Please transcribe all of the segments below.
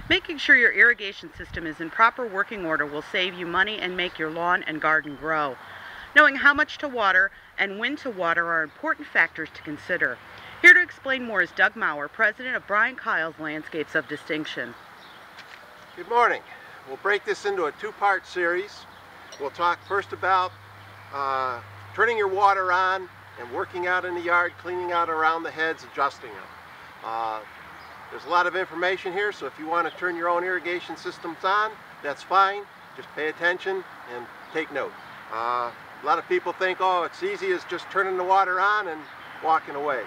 Making sure your irrigation system is in proper working order will save you money and make your lawn and garden grow. Knowing how much to water and when to water are important factors to consider. Here to explain more is Doug Maurer, president of Brian Kyle's Landscapes of Distinction. Good morning. We'll break this into a two-part series. We'll talk first about turning your water on and working out in the yard, cleaning out around the heads, adjusting them. There's a lot of information here, so if you want to turn your own irrigation systems on, that's fine. Just pay attention and take note. A lot of people think, oh, it's easy as just turning the water on and walking away.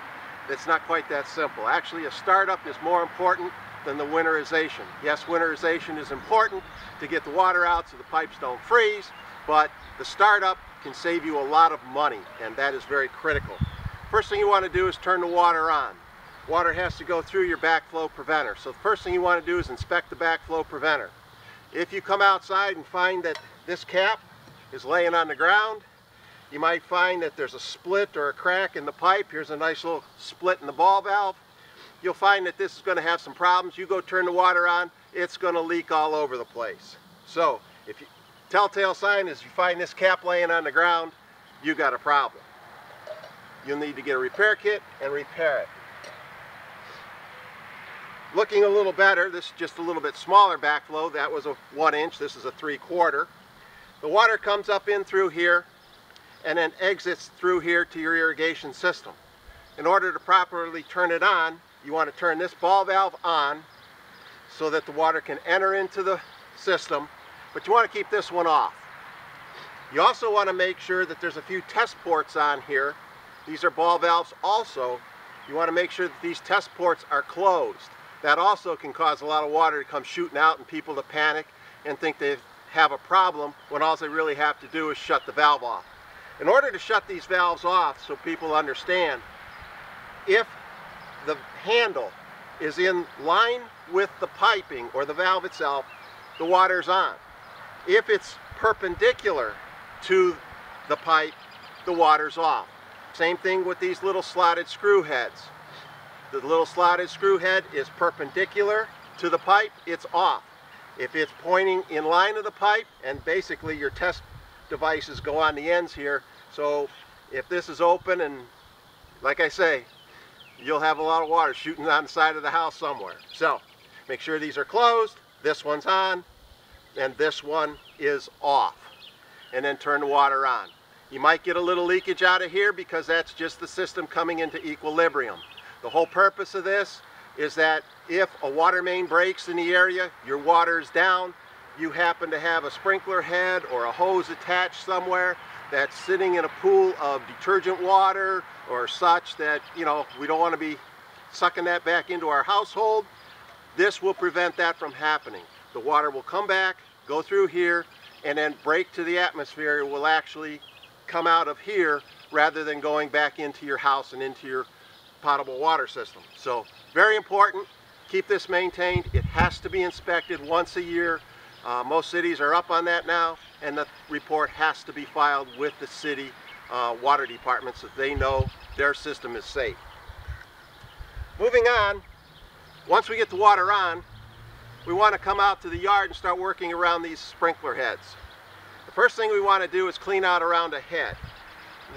It's not quite that simple. Actually, a startup is more important than the winterization. Yes, winterization is important to get the water out so the pipes don't freeze, but the startup can save you a lot of money, and that is very critical. First thing you want to do is turn the water on. Water has to go through your backflow preventer. So the first thing you want to do is inspect the backflow preventer. If you come outside and find that this cap is laying on the ground, you might find that there's a split or a crack in the pipe. Here's a nice little split in the ball valve. You'll find that this is going to have some problems. You go turn the water on, it's going to leak all over the place. So if you, telltale sign is you find this cap laying on the ground, you got a problem. You'll need to get a repair kit and repair it. Looking a little better, this is just a little bit smaller backflow. That was a 1 inch, this is a 3/4. The water comes up in through here and then exits through here to your irrigation system. In order to properly turn it on, you want to turn this ball valve on so that the water can enter into the system, but you want to keep this one off. You also want to make sure that there's a few test ports on here. These are ball valves also. You want to make sure that these test ports are closed. That also can cause a lot of water to come shooting out and people to panic and think they have a problem when all they really have to do is shut the valve off. In order to shut these valves off, so people understand, if the handle is in line with the piping or the valve itself, the water's on. If it's perpendicular to the pipe, the water's off. Same thing with these little slotted screw heads. The little slotted screw head is perpendicular to the pipe, it's off. If it's pointing in line of the pipe, and basically your test devices go on the ends here, so if this is open and, like I say, you'll have a lot of water shooting on the side of the house somewhere. So make sure these are closed, this one's on, and this one is off. And then turn the water on. You might get a little leakage out of here because that's just the system coming into equilibrium. The whole purpose of this is that if a water main breaks in the area, your water's down, you happen to have a sprinkler head or a hose attached somewhere that's sitting in a pool of detergent water or such that, you know, we don't want to be sucking that back into our household. This will prevent that from happening. The water will come back, go through here, and then break to the atmosphere. It will actually come out of here rather than going back into your house and into your potable water system. So very important, keep this maintained. It has to be inspected once a year. Most cities are up on that now, and the report has to be filed with the city water department so they know their system is safe. Moving on, once we get the water on, we want to come out to the yard and start working around these sprinkler heads. The first thing we want to do is clean out around a head.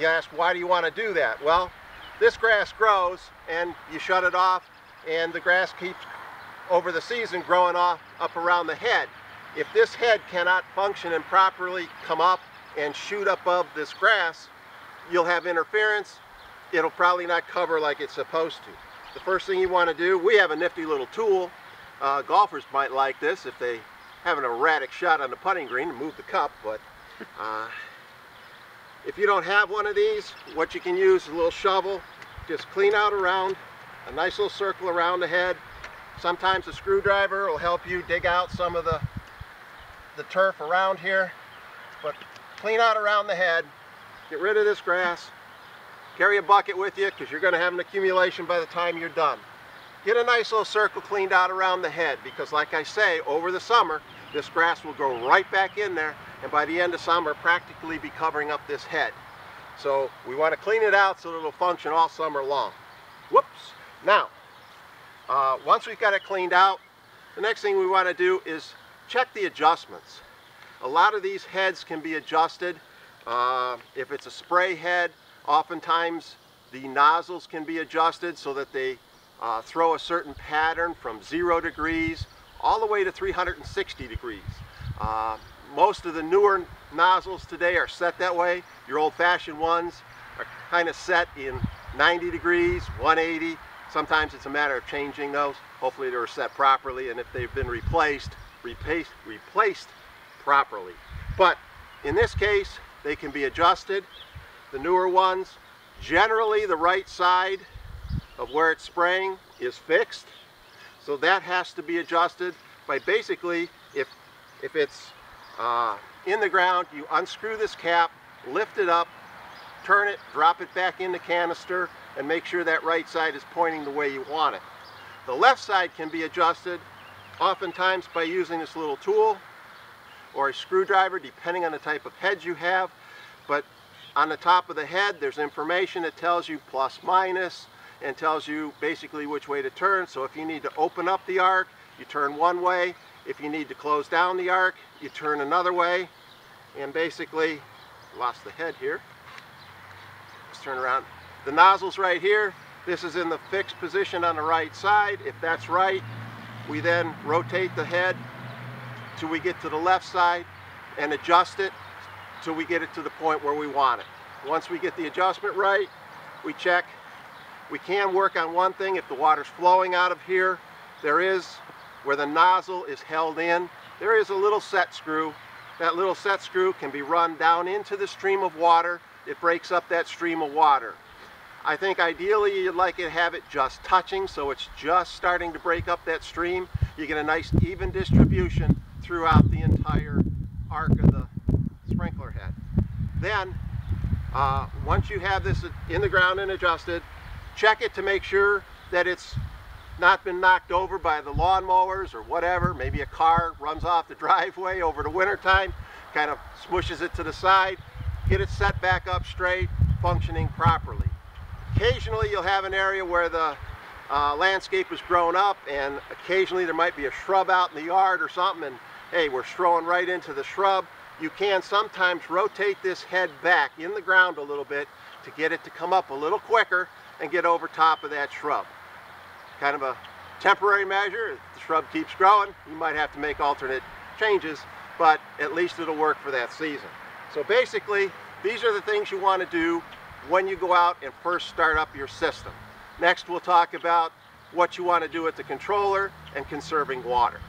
You ask, why do you want to do that? Well, this grass grows and you shut it off and the grass keeps over the season growing up around the head. If this head cannot function and properly come up and shoot above this grass, you'll have interference. It'll probably not cover like it's supposed to. The first thing you want to do, we have a nifty little tool. Golfers might like this if they have an erratic shot on the putting green and move the cup, but if you don't have one of these, what you can use is a little shovel. Just clean out around, a nice little circle around the head. Sometimes a screwdriver will help you dig out some of the turf around here. But clean out around the head, get rid of this grass, carry a bucket with you because you're going to have an accumulation by the time you're done. Get a nice little circle cleaned out around the head because, like I say, over the summer, this grass will grow right back in there, and by the end of summer, practically be covering up this head. So we want to clean it out so that it'll function all summer long. Whoops! Now, once we've got it cleaned out, The next thing we want to do is check the adjustments. A lot of these heads can be adjusted. If it's a spray head, oftentimes the nozzles can be adjusted so that they throw a certain pattern from 0 degrees all the way to 360 degrees. Most of the newer nozzles today are set that way. Your old-fashioned ones are kind of set in 90 degrees, 180. Sometimes it's a matter of changing those. Hopefully they were set properly, and if they've been replaced properly. But in this case, they can be adjusted. The newer ones, generally the right side of where it's spraying is fixed. So that has to be adjusted by basically, if it's in the ground, you unscrew this cap, lift it up, turn it, drop it back in the canister, and make sure that right side is pointing the way you want it. The left side can be adjusted oftentimes by using this little tool or a screwdriver, depending on the type of head you have. But on the top of the head, there's information that tells you plus minus and tells you basically which way to turn. So if you need to open up the arc, you turn one way. If you need to close down the arc, you turn another way. And basically, lost the head here. Let's turn around. The nozzle's right here. This is in the fixed position on the right side. If that's right, we then rotate the head till we get to the left side and adjust it till we get it to the point where we want it. Once we get the adjustment right, we check. We can work on one thing. If the water's flowing out of here, there is, where the nozzle is held in, there is a little set screw. That little set screw can be run down into the stream of water. It breaks up that stream of water. I think ideally you'd like to have it just touching, so it's just starting to break up that stream. You get a nice even distribution throughout the entire arc of the sprinkler head. Then, once you have this in the ground and adjusted, check it to make sure that it's not been knocked over by the lawnmowers or whatever. Maybe a car runs off the driveway over the winter time, kind of smushes it to the side. Get it set back up straight, functioning properly. Occasionally you'll have an area where the landscape is grown up, and occasionally there might be a shrub out in the yard or something, and hey, we're strolling right into the shrub. You can sometimes rotate this head back in the ground a little bit to get it to come up a little quicker and get over top of that shrub. Kind of a temporary measure. If the shrub keeps growing, you might have to make alternate changes, but at least it'll work for that season. So basically, these are the things you want to do when you go out and first start up your system. Next, we'll talk about what you want to do with the controller and conserving water.